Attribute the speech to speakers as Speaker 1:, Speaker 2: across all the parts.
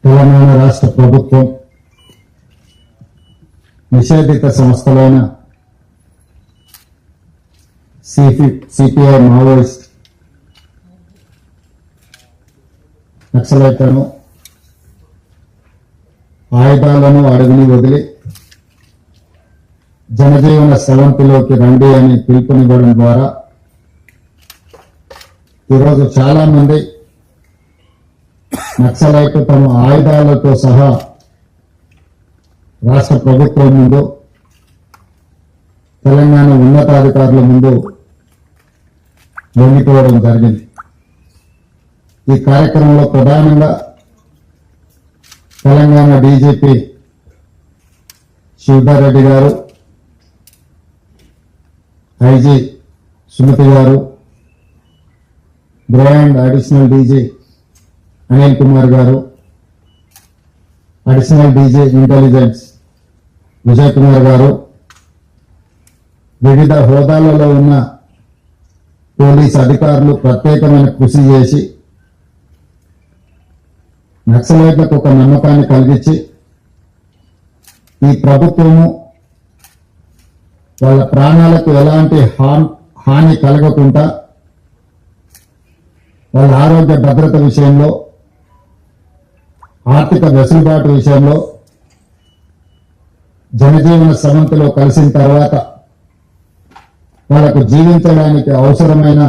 Speaker 1: తెలంగాణ రాష్ట్ర ప్రభుత్వం నిషేధిత సంస్థలైన సిపిఐ మావోయిస్ట్ నక్సలైట్లను ఆయుధాలను అడవిని వదిలి జనజీవన స్రవంతిలోకి రండి అని పిలుపునివ్వడం ద్వారా ఈరోజు చాలా మంది నక్సలైట్ తమ ఆయుధాలతో సహా రాష్ట్ర ప్రభుత్వం ముందు తెలంగాణ ఉన్నతాధికారుల ముందు లొంగిపోవడం జరిగింది. ఈ కార్యక్రమంలో ప్రధానంగా తెలంగాణ డీజీపీ శివధర్ రెడ్డి గారు, ఐజీ సుమతి గారు, brand additional DG Anil Kumar గారు, additional DG intelligence Vijay Kumar గారు, వివిధ హోదాలలో ఉన్న పోలీస్ అధికారులు ప్రత్యేకమైన కృషి చేసి నక్సలైట్లకు ఒక నమ్మకాన్ని కలిగించి ఈ ప్రభుత్వము వాళ్ళ ప్రాణాలకు ఎలాంటి హాని కలగకుండా వాళ్ళ ఆరోగ్య భద్రత విషయంలో, ఆర్థిక వెసులుబాటు విషయంలో జనజీవన స్రవంతిలో కలిసిన తర్వాత వాళ్ళకు జీవించడానికి అవసరమైన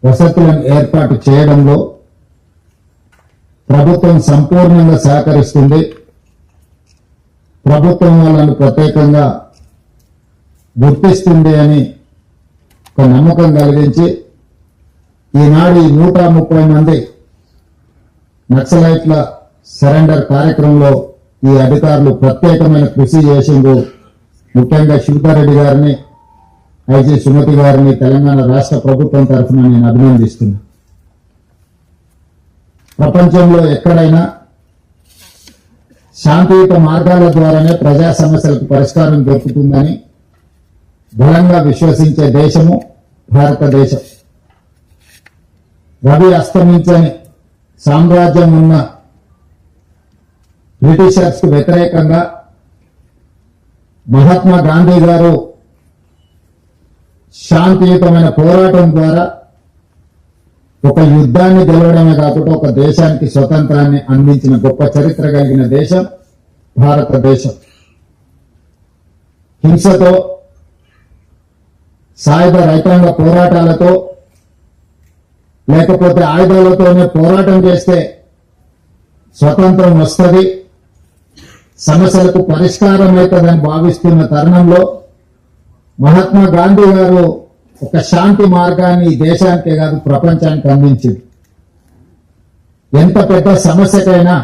Speaker 1: వసతులను ఏర్పాటు చేయడంలో ప్రభుత్వం సంపూర్ణంగా సహకరిస్తుంది. ప్రభుత్వం వాళ్ళను ప్రత్యేకంగా గుర్తిస్తుంది అని ఒక నమ్మకం కలిగించి ఈనాడు ఈ 130 మంది నక్సలైట్ల సరెండర్ కార్యక్రమంలో ఈ అధికారులు ప్రత్యేకమైన కృషి చేసిండు. ముఖ్యంగా శివధర్ రెడ్డి గారిని, ఐజీ సుమతి గారిని తెలంగాణ రాష్ట్ర ప్రభుత్వం తరఫున నేను అభినందిస్తున్నా. ప్రపంచంలో ఎక్కడైనా శాంతియుత మార్గాల ద్వారానే ప్రజా సమస్యలకు పరిష్కారం దొరుకుతుందని బలంగా విశ్వసించే దేశము భారతదేశం. రవి అస్తమించని సామ్రాజ్యం ఉన్న బ్రిటిషర్స్ కు వ్యతిరేకంగా మహాత్మా గాంధీ గారు శాంతియుతమైన పోరాటం ద్వారా ఒక యుద్ధాన్ని గెలవడమే కాకుండా ఒక దేశానికి స్వతంత్రాన్ని అందించిన గొప్ప చరిత్ర కలిగిన దేశం భారతదేశం. హింసతో, సాయుధ రైతాంగ పోరాటాలతో, లేకపోతే ఆయుధాలతోనే పోరాటం చేస్తే స్వతంత్రం వస్తుంది, సమస్యలకు పరిష్కారం అవుతుందని భావిస్తున్న తరుణంలో మహాత్మా గాంధీ గారు ఒక శాంతి మార్గాన్ని ఈ దేశానికే కాదు ప్రపంచానికి అందించింది. ఎంత పెద్ద సమస్యకైనా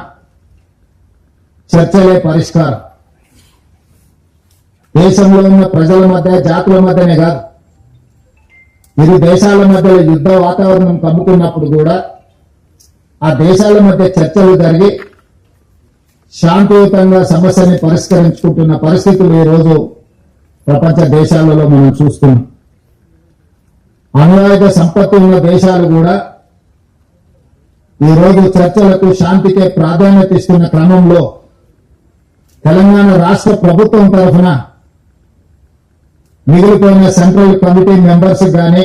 Speaker 1: చర్చలే పరిష్కారం. దేశంలో ఉన్న ప్రజల మధ్య, జాతుల మధ్యనే కాదు, ఇరు దేశాల మధ్య యుద్ధ వాతావరణం కమ్ముకున్నప్పుడు కూడా ఆ దేశాల మధ్య చర్చలు జరిగి శాంతియుతంగా సమస్యని పరిష్కరించుకుంటున్న పరిస్థితులు ఈ రోజు ప్రపంచ దేశాలలో మనం చూస్తున్నాం. అణ్వాయుధ సంపత్తి ఉన్న దేశాలు కూడా ఈరోజు చర్చలకు, శాంతికే ప్రాధాన్యత ఇస్తున్న క్రమంలో తెలంగాణ రాష్ట్ర ప్రభుత్వం తరఫున మిగిలిపోయిన సెంట్రల్ కమిటీ మెంబర్స్ కానీ,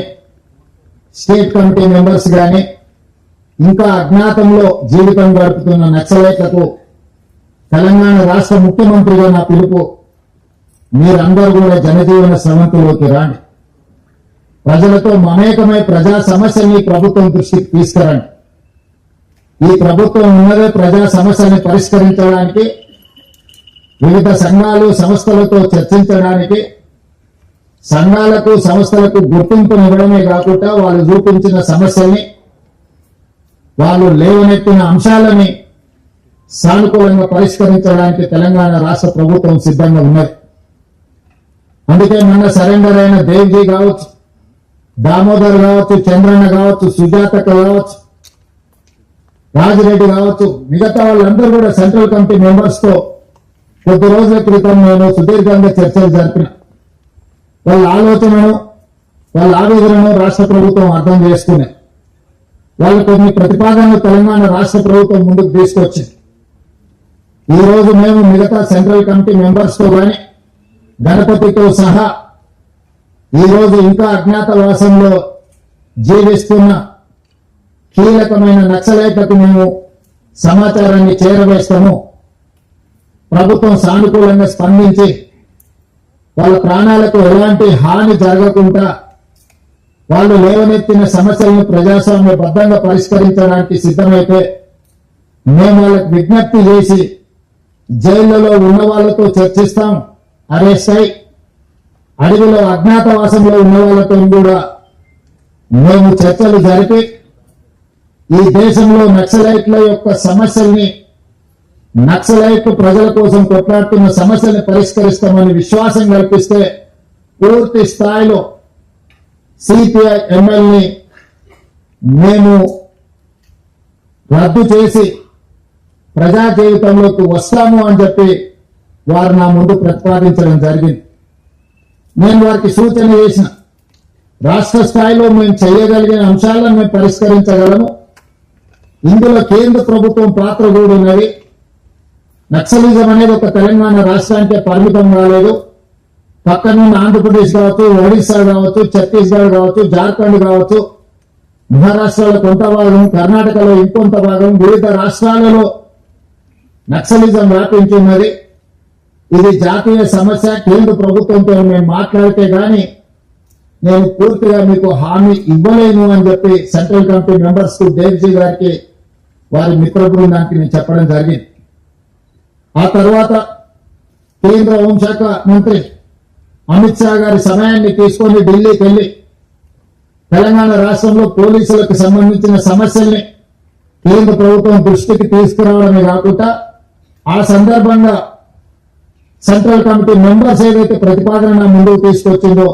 Speaker 1: స్టేట్ కమిటీ మెంబర్స్ కానీ, ఇంకా అజ్ఞాతంలో జీవితం గడుపుతున్న నక్సలైట్లకు తెలంగాణ రాష్ట్ర ముఖ్యమంత్రిగా నా పిలుపు, మీరందరూ కూడా జనజీవన స్రవంతిలోకి రాండి. ప్రజలతో మమేకమై ప్రజా సమస్యల్ని ప్రభుత్వం దృష్టికి తీసుకురండి. ఈ ప్రభుత్వం ఉన్నదే ప్రజా సమస్యల్ని పరిష్కరించడానికి, వివిధ సంఘాలు, సంస్థలతో చర్చించడానికి, సంఘాలకు, సంస్థలకు గుర్తింపునివ్వడమే కాకుండా వాళ్ళు చూపించిన సమస్యల్ని, వాళ్ళు లేవనెత్తిన అంశాలని సానుకూలంగా పరిష్కరించడానికి తెలంగాణ రాష్ట్ర ప్రభుత్వం సిద్ధంగా ఉన్నది. అందుకే మొన్న సరెండర్ అయిన దేవ్జీ కావచ్చు, దామోదర్ కావచ్చు, చంద్రన్న కావచ్చు, సుజాతక్క కావచ్చు, రాజిరెడ్డి కావచ్చు, మిగతా వాళ్ళందరూ కూడా సెంట్రల్ కమిటీ మెంబర్స్ తో కొద్ది రోజుల క్రితం నేను సుదీర్ఘంగా చర్చలు జరిపిన. వాళ్ళ ఆలోచనను, వాళ్ళ ఆవేదనను రాష్ట్ర ప్రభుత్వం అర్థం చేసుకునే వాళ్ళు కొన్ని ప్రతిపాదనలు తెలంగాణ రాష్ట్ర ప్రభుత్వం ముందుకు తీసుకొచ్చింది. ఈ రోజు మేము మిగతా సెంట్రల్ కమిటీ మెంబర్స్ తో కానీ గణపతితో సహా ఈ రోజు ఇంకా అజ్ఞాతవాసంలో జీవిస్తున్న కీలకమైన నక్సలైట్లకు మేము సమాచారాన్ని చేరవేస్తాము. ప్రభుత్వం సానుకూలంగా స్పందించి వాళ్ళ ప్రాణాలకు ఎలాంటి హాని జరగకుండా వాళ్ళు లేవనెత్తిన సమస్యలను ప్రజాస్వామ్యబద్ధంగా పరిష్కరించడానికి సిద్ధమైతే మేము వాళ్ళకి విజ్ఞప్తి చేసి జైళ్లలో ఉన్న వాళ్ళతో చర్చిస్తాం. అరెస్ట్ అయి అడవిలో అజ్ఞాతవాసంలో ఉన్న వాళ్ళతో కూడా మేము చర్చలు జరిపి ఈ దేశంలో నక్సలైట్ల యొక్క సమస్యల్ని, నక్సలైట్ ప్రజల కోసం కొట్లాడుతున్న సమస్యల్ని పరిష్కరిస్తామని విశ్వాసం కల్పిస్తే పూర్తి స్థాయిలో సిపిఐ ఎమ్మెల్యేని మేము రద్దు చేసి ప్రజా జీవితంలోకి వస్తాము అని చెప్పి వారు నా ముందు ప్రతిపాదించడం జరిగింది. నేను వారికి సూచన చేసిన రాష్ట్ర స్థాయిలో మేము చేయగలిగిన అంశాలను మేము పరిష్కరించగలము. ఇందులో కేంద్ర ప్రభుత్వం పాత్ర కూడా ఉన్నది. నక్సలిజం అనేది ఒక తెలంగాణ రాష్ట్రానికే పరిమితం కాలేదు. పక్కనున్న ఆంధ్రప్రదేశ్ కావచ్చు, ఒడిశా కావచ్చు, ఛత్తీస్గఢ్ కావచ్చు, జార్ఖండ్ కావచ్చు, మహారాష్ట్రలో కొంత భాగం, కర్ణాటకలో ఇంకొంత భాగం, వివిధ రాష్ట్రాలలో నక్సలిజం వ్యాపించి ఉన్నది. ఇది జాతీయ సమస్య. కేంద్ర ప్రభుత్వంతో మేము మాట్లాడితే గాని నేను పూర్తిగా మీకు హామీ ఇవ్వలేను అని చెప్పి సెంట్రల్ కమిటీ మెంబర్స్ కు దేవ్జీ గారికి వారి మిత్ర బృందానికి నేను చెప్పడం జరిగింది. ఆ తర్వాత కేంద్ర హోంశాఖ మంత్రి అమిత్ షా గారి సమయాన్ని తీసుకొని ఢిల్లీకి వెళ్లి తెలంగాణ రాష్ట్రంలో పోలీసులకు సంబంధించిన సమస్యల్ని కేంద్ర ప్రభుత్వం దృష్టికి తీసుకురావడమే కాకుండా ఆ సందర్భంగా సెంట్రల్ కమిటీ మెంబర్స్ ఏదైతే ప్రతిపాదన ముందుకు తీసుకొచ్చిందో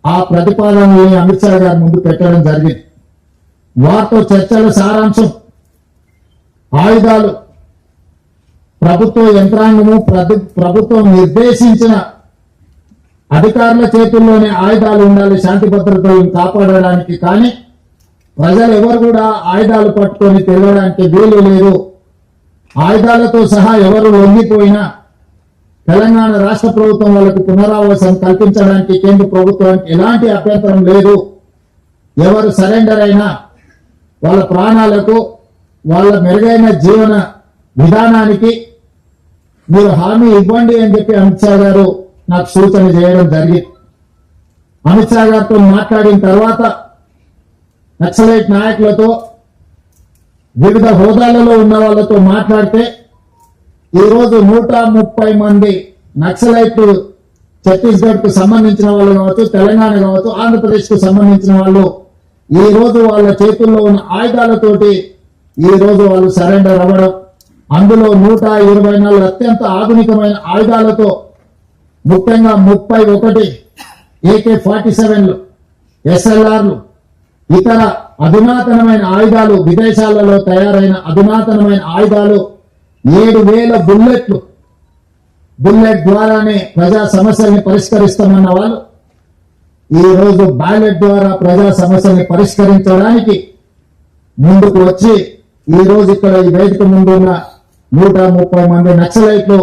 Speaker 1: ఆ ప్రతిపాదనని అమిత్ షా గారి ముందు పెట్టడం జరిగింది. వారితో చర్చల సారాంశం ఆయుధాలు ప్రభుత్వ యంత్రాంగము, ప్రభుత్వం నిర్దేశించిన అధికారుల చేతుల్లోనే ఆయుధాలు ఉండాలి శాంతి భద్రతలను కాపాడడానికి. కానీ ప్రజలు ఎవరు కూడా ఆయుధాలు పట్టుకొని తిరగడానికి వీలు లేదు. ఆయుధాలతో సహా ఎవరు లొంగిపోయినా తెలంగాణ రాష్ట్ర ప్రభుత్వం వాళ్ళకు పునరావాసం కల్పించడానికి కేంద్ర ప్రభుత్వానికి ఎలాంటి అభ్యంతరం లేదు. ఎవరు సరెండర్ అయినా వాళ్ళ ప్రాణాలకు, వాళ్ళ మెరుగైన జీవన విధానానికి మీరు హామీ ఇవ్వండి అని చెప్పి అమిత్ షా గారు నాకు సూచన చేయడం జరిగింది. అమిత్ షా గారితో మాట్లాడిన తర్వాత నక్సలైట్ నాయకులతో, వివిధ హోదాలలో ఉన్న వాళ్ళతో మాట్లాడితే ఈరోజు 130 మంది నక్సలైట్లు ఛత్తీస్గఢ్ కు సంబంధించిన వాళ్ళు కావచ్చు, తెలంగాణ కావచ్చు, ఆంధ్రప్రదేశ్ కు సంబంధించిన వాళ్ళు ఈ రోజు వాళ్ళ చేతుల్లో ఉన్న ఆయుధాలతోటి ఈ రోజు వాళ్ళు సరెండర్ అవ్వడం, అందులో 124 అత్యంత ఆధునికమైన ఆయుధాలతో, ముఖ్యంగా 31 AK-47లు, SLRలు, ఇతర అధునాతనమైన ఆయుధాలు, విదేశాలలో తయారైన అధునాతనమైన ఆయుధాలు, 7,000 బుల్లెట్లు, బుల్లెట్ ద్వారానే ప్రజా సమస్యల్ని పరిష్కరిస్తామన్న వాళ్ళు ఈ రోజు బ్యాలెట్ ద్వారా ప్రజా సమస్యల్ని పరిష్కరించడానికి ముందుకు వచ్చి ఈ రోజు ఇక్కడ ఈ వేదిక ముందున్న 130 మంది నక్సలైట్లు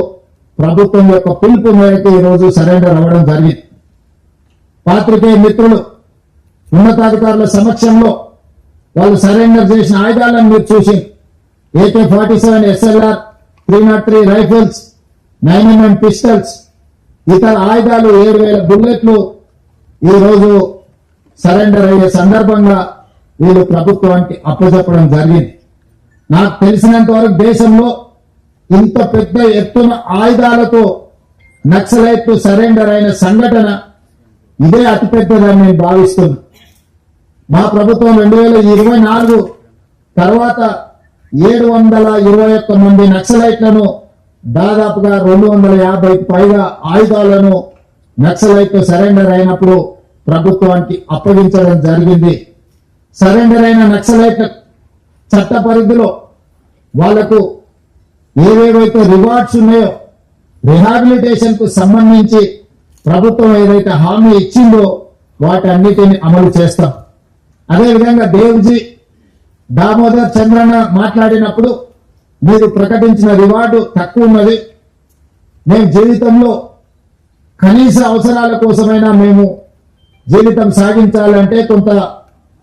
Speaker 1: ప్రభుత్వం యొక్క పిలుపు మేరకు ఈ రోజు సరెండర్ అవ్వడం జరిగింది. పాత్రికేయ మిత్రులు, ఉన్నతాధికారుల సమక్షంలో వాళ్ళు సరెండర్ చేసిన ఆయుధాలను మీరు చూసి AK-47 SLR, 303 rifles, 9mm pistols, ఇతర ఆయుధాలు, 7,000 బుల్లెట్లు ఈ రోజు సరెండర్ అయ్యే సందర్భంగా వీళ్ళు ప్రభుత్వానికి అప్పచెప్పడం జరిగింది. నాకు తెలిసినంత వరకు దేశంలో ఇంత పెద్ద ఎత్తున ఆయుధాలతో నక్సలైట్లు సరెండర్ అయిన సంఘటన ఇదే అతిపెద్దదని నేను భావిస్తున్నాను. మా ప్రభుత్వం 2024 తర్వాత 721 మంది నక్సలైట్లను, దాదాపుగా 250కి పైగా ఆయుధాలను నక్సలైట్లు సరెండర్ అయినప్పుడు ప్రభుత్వానికి అప్పగించడం జరిగింది. సరెండర్ అయిన నక్సలైట్ల చట్ట పరిధిలో వాళ్లకు ఏవేవైతే రివార్డ్స్ ఉన్నాయో, రిహాబిలిటేషన్ కు సంబంధించి ప్రభుత్వం ఏదైతే హామీ ఇచ్చిందో వాటన్నిటిని అమలు చేస్తాం. అదేవిధంగా దేవ్జీ దామోదర్ చంద్రన్న మాట్లాడినప్పుడు మీరు ప్రకటించిన రివార్డు తక్కువ ఉన్నది, మేము జీవితంలో కనీస అవసరాల కోసమైనా మేము జీవితం సాగించాలంటే కొంత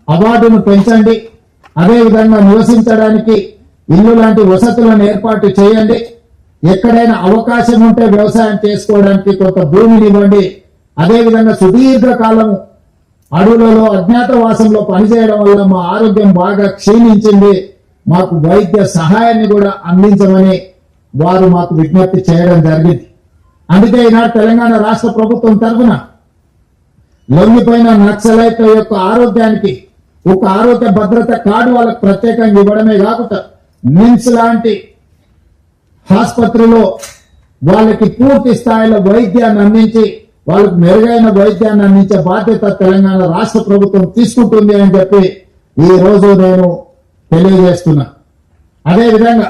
Speaker 1: అవార్డును పెంచండి, అదేవిధంగా నివసించడానికి ఇల్లు లాంటి వసతులను ఏర్పాటు చేయండి, ఎక్కడైనా అవకాశం ఉంటే వ్యవసాయం చేసుకోవడానికి కొంత భూమిని ఇవ్వండి, అదేవిధంగా సుదీర్ఘకాలం అడవులలో అజ్ఞాతవాసంలో పనిచేయడం వల్ల మా ఆరోగ్యం బాగా క్షీణించింది, మాకు వైద్య సహాయాన్ని కూడా అందించమని వారు మాకు విజ్ఞప్తి చేయడం జరిగింది. అందుకే ఈనాడు తెలంగాణ రాష్ట్ర ప్రభుత్వం తరఫున లొంగిపోయిన నక్సలైట్ల యొక్క ఆరోగ్యానికి ఒక ఆరోగ్య భద్రత కార్డు వాళ్ళకు ప్రత్యేకంగా ఇవ్వడమే కాకుండా నిమ్స్ లాంటి ఆసుపత్రిలో వాళ్ళకి పూర్తి స్థాయిలో వైద్యాన్ని అందించి వాళ్ళకు మెరుగైన వైద్యాన్ని అందించే బాధ్యత తెలంగాణ రాష్ట్ర ప్రభుత్వం తీసుకుంటుంది అని చెప్పి ఈ రోజు నేను తెలియజేస్తున్నా. అదేవిధంగా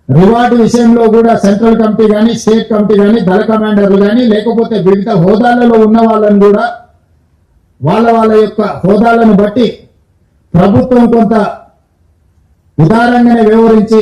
Speaker 1: రివార్డు విషయంలో కూడా సెంట్రల్ కమిటీ కానీ స్టేట్ కమిటీ కానీ దళ కమాండర్లు కానీ లేకపోతే వివిధ హోదాలలో ఉన్న వాళ్ళని కూడా వాళ్ళ యొక్క హోదాలను బట్టి ప్రభుత్వం కొంత ఉదారంగానే వ్యవహరించి